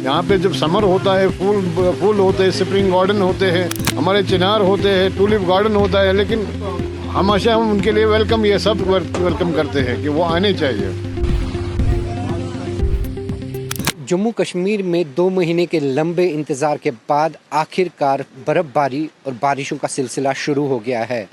यहाँ पे जब समर होता है फूल होते हैं, स्प्रिंग गार्डन होते हैं, हमारे चिनार होते हैं, टूलिप गार्डन होता है, लेकिन हमेशा हम उनके लिए वेलकम, ये सब वेलकम करते हैं कि वो आने चाहिए। जम्मू कश्मीर में 2 महीने के लंबे इंतज़ार के बाद आखिरकार बर्फ़बारी और बारिशों का सिलसिला शुरू हो गया है।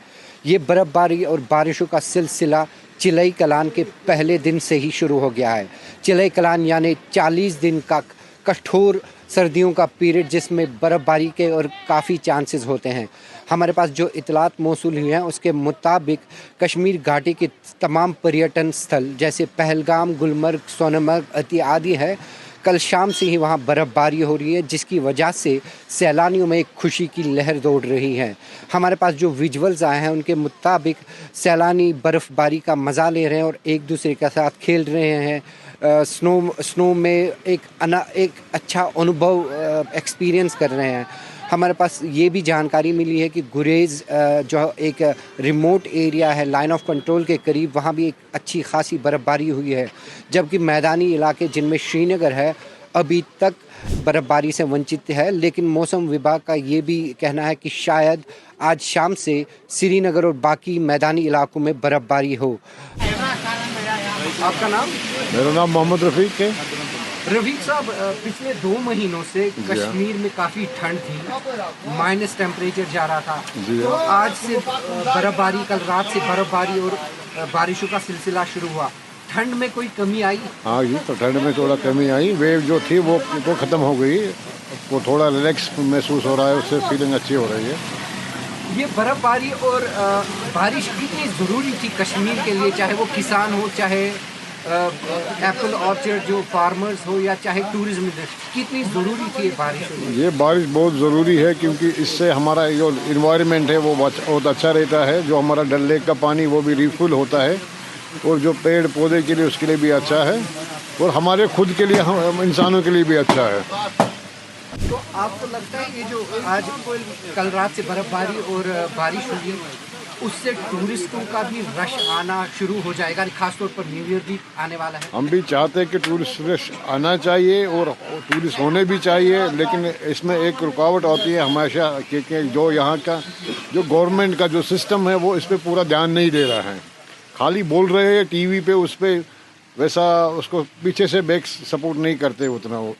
ये बर्फ़बारी और बारिशों का सिलसिला चिलई कलान के पहले दिन से ही शुरू हो गया है। चिलई कलान यानी 40 दिन का कठोर सर्दियों का पीरियड, जिसमें बर्फ़बारी के और काफ़ी चांसेस होते हैं। हमारे पास जो इतलात मौसूल हुई हैं उसके मुताबिक कश्मीर घाटी के तमाम पर्यटन स्थल जैसे पहलगाम, गुलमर्ग, सोनमर्ग इत्यादि है, कल शाम से ही वहाँ बर्फ़बारी हो रही है, जिसकी वजह से सैलानियों में एक खुशी की लहर दौड़ रही है। हमारे पास जो विजुअल्स आए हैं उनके मुताबिक सैलानी बर्फ़बारी का मज़ा ले रहे हैं और एक दूसरे के साथ खेल रहे हैं। स्नो में एक अच्छा अनुभव एक्सपीरियंस कर रहे हैं। हमारे पास ये भी जानकारी मिली है कि गुरेज़ जो एक रिमोट एरिया है लाइन ऑफ कंट्रोल के करीब, वहाँ भी एक अच्छी खासी बर्फ़बारी हुई है, जबकि मैदानी इलाके जिनमें श्रीनगर है अभी तक बर्फ़बारी से वंचित है। लेकिन मौसम विभाग का ये भी कहना है कि शायद आज शाम से श्रीनगर और बाकी मैदानी इलाकों में बर्फ़बारी हो। आपका नाम? मेरा नाम मोहम्मद रफ़ीक है। रफीक साहब, पिछले 2 महीनों से कश्मीर में काफ़ी ठंड थी, माइनस टेम्परेचर जा रहा था, तो आज से बर्फ़बारी, कल रात से बर्फ़बारी और बारिशों का सिलसिला शुरू हुआ। ठंड में कोई कमी आई? हाँ जी, तो ठंड में थोड़ा कमी आई। वेव जो थी वो ख़त्म हो गई, वो थोड़ा रिलैक्स महसूस हो रहा है, उससे फीलिंग अच्छी हो रही है। ये बर्फ़बारी और बारिश कितनी ज़रूरी थी कश्मीर के लिए, चाहे वो किसान हो, चाहे एप्पल ऑर्चर्ड जो फार्मर्स हो, या चाहे टूरिज्म इंडस्ट्री, कितनी ज़रूरी थी ये बारिश? ये बारिश बहुत ज़रूरी है क्योंकि इससे हमारा जो इन्वायरमेंट है वो बहुत अच्छा रहता है। जो हमारा डल लेक का पानी वो भी रिफिल होता है, और जो पेड़ पौधे के लिए उसके लिए भी अच्छा है, और हमारे खुद के लिए, हम इंसानों के लिए भी अच्छा है। तो आपको लगता है ये जो आज कल रात से बर्फ़बारी और बारिश हुई है उससे टूरिस्टों का भी रश आना शुरू हो जाएगा, खासतौर पर न्यू ईयर भी आने वाला है? हम भी चाहते हैं कि टूरिस्ट रश आना चाहिए और टूरिस्ट होने भी चाहिए, लेकिन इसमें एक रुकावट होती है हमेशा कि जो यहाँ का जो गवर्नमेंट का जो सिस्टम है वो इस पर पूरा ध्यान नहीं दे रहा है। खाली बोल रहे हैं टीवी पे, उस पर वैसा उसको पीछे से बैक सपोर्ट नहीं करते उतना। वो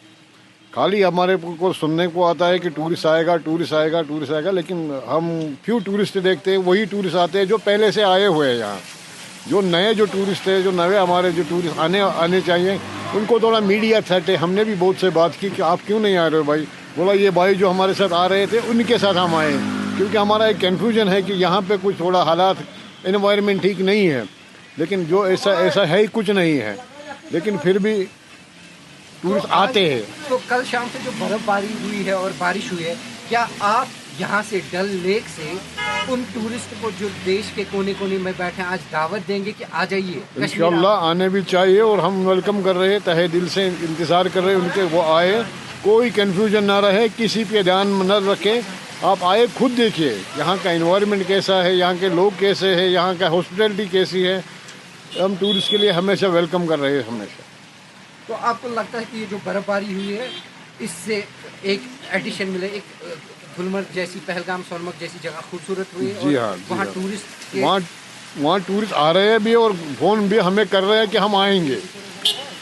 खाली हमारे को सुनने को आता है कि टूरिस्ट आएगा, टूरिस्ट आएगा, टूरिस्ट आएगा, लेकिन हम फ्यू टूरिस्ट देखते हैं, वही टूरिस्ट आते हैं जो पहले से आए हुए हैं यहाँ। जो नए जो टूरिस्ट है, जो नए हमारे जो टूरिस्ट आने चाहिए, उनको थोड़ा मीडिया थ्रेट है। हमने भी बहुत से बात की कि आप क्यों नहीं आ रहे हो भाई। बोला ये भाई जो हमारे साथ आ रहे थे उनके साथ हम आए, क्योंकि हमारा एक कन्फ्यूजन है कि यहाँ पे कुछ थोड़ा हालात, इन्वायरमेंट ठीक नहीं है, लेकिन जो ऐसा है ही कुछ नहीं है, लेकिन फिर भी टूरिस्ट आते हैं। तो कल शाम से जो बर्फ़बारी हुई है और बारिश हुई है, क्या आप यहाँ से डल लेक से उन टूरिस्ट को जो देश के कोने कोने में बैठे हैं आज दावत देंगे कि आ जाइए? इंशाल्लाह आने भी चाहिए, और हम वेलकम कर रहे हैं, तहे दिल से इंतज़ार कर रहे हैं उनके, वो आए, कोई कन्फ्यूजन ना रहे, किसी पे ध्यान न रखें। आप आए, खुद देखिए यहाँ का इन्वायरमेंट कैसा है, यहाँ के लोग कैसे हैं, यहाँ का हॉस्पिटलिटी कैसी है। हम टूरिस्ट के लिए हमेशा वेलकम कर रहे हैं, हमेशा। तो आपको लगता है कि ये जो बर्फ़बारी हुई है इससे एक एडिशन मिले, एक गुलमर्ग जैसी, पहलगाम, सोनमर्ग जैसी जगह खूबसूरत हुई है? जी हाँ, वहाँ टूरिस्ट वहाँ टूरिस्ट आ रहे हैं भी, और फ़ोन भी हमें कर रहे हैं कि हम आएंगे,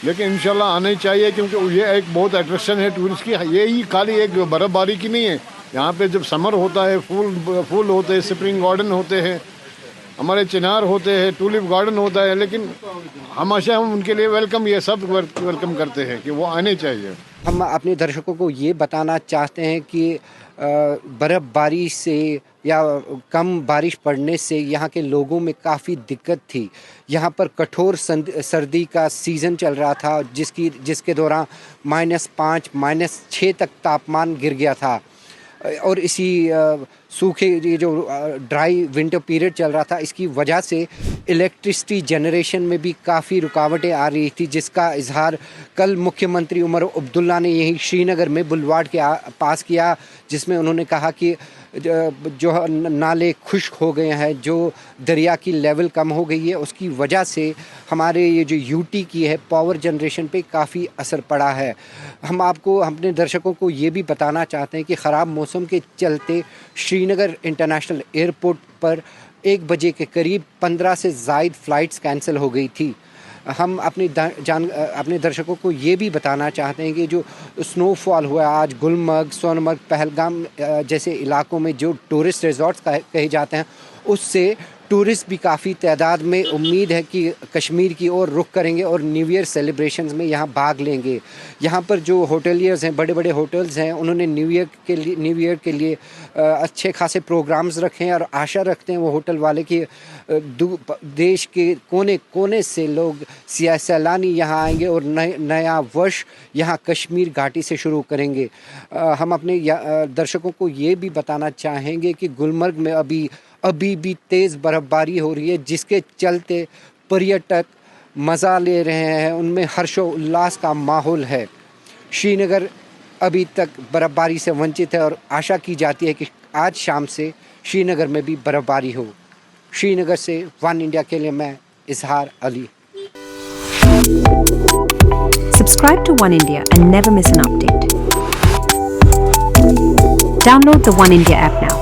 लेकिन इंशाल्लाह आना ही चाहिए, क्योंकि ये एक बहुत अट्रैक्शन है टूरिस्ट की। यही खाली एक बर्फ़बारी की नहीं है, यहाँ पे जब समर होता है फूल होते हैं, स्प्रिंग गार्डन होते हैं, हमारे चिनार होते हैं, टूलिप गार्डन होता है, लेकिन हमेशा हम उनके लिए वेलकम, ये सब वेलकम करते हैं कि वो आने चाहिए। हम अपने दर्शकों को ये बताना चाहते हैं कि बर्फ़बारी से या कम बारिश पड़ने से यहाँ के लोगों में काफ़ी दिक्कत थी। यहाँ पर कठोर सर्दी का सीज़न चल रहा था, जिसके दौरान -5, -6 तक तापमान गिर गया था, और इसी सूखे, ये जो ड्राई विंटर पीरियड चल रहा था, इसकी वजह से इलेक्ट्रिसिटी जनरेशन में भी काफ़ी रुकावटें आ रही थी, जिसका इजहार कल मुख्यमंत्री उमर अब्दुल्ला ने यहीं श्रीनगर में बुलवार्ड के पास किया, जिसमें उन्होंने कहा कि जो नाले खुश्क हो गए हैं, जो दरिया की लेवल कम हो गई है, उसकी वजह से हमारे ये जो यूटी की है पावर जनरेशन पे काफ़ी असर पड़ा है। हम आपको अपने दर्शकों को ये भी बताना चाहते हैं कि ख़राब मौसम के चलते श्रीनगर इंटरनेशनल एयरपोर्ट पर 1 बजे के करीब 15 से ज़ायद फ़्लाइट्स कैंसिल हो गई थी। हम अपने दर्शकों को ये भी बताना चाहते हैं कि जो स्नोफॉल हुआ आज गुलमर्ग, सोनमर्ग, पहलगाम जैसे इलाकों में जो टूरिस्ट रिजॉर्ट्स कहे जाते हैं, उससे टूरिस्ट भी काफ़ी तादाद में उम्मीद है कि कश्मीर की ओर रुख करेंगे और न्यू ईयर सेलिब्रेशंस में यहाँ भाग लेंगे। यहाँ पर जो होटलियर्स हैं, बड़े बड़े होटल्स हैं, उन्होंने न्यू ईयर के लिए अच्छे खासे प्रोग्राम्स रखे हैं और आशा रखते हैं वो होटल वाले कि देश के कोने कोने से लोग सैलानी यहाँ आएंगे और नया वर्ष यहाँ कश्मीर घाटी से शुरू करेंगे। हम अपने दर्शकों को ये भी बताना चाहेंगे कि गुलमर्ग में अभी भी तेज़ बर्फ़बारी हो रही है, जिसके चलते पर्यटक मज़ा ले रहे हैं, उनमें हर्षो उल्लास का माहौल है। श्रीनगर अभी तक बर्फ़बारी से वंचित है और आशा की जाती है कि आज शाम से श्रीनगर में भी बर्फ़बारी हो। श्रीनगर से वन इंडिया के लिए मैं इजहार Ali. Subscribe to One India and never miss an update. Download the One India app now.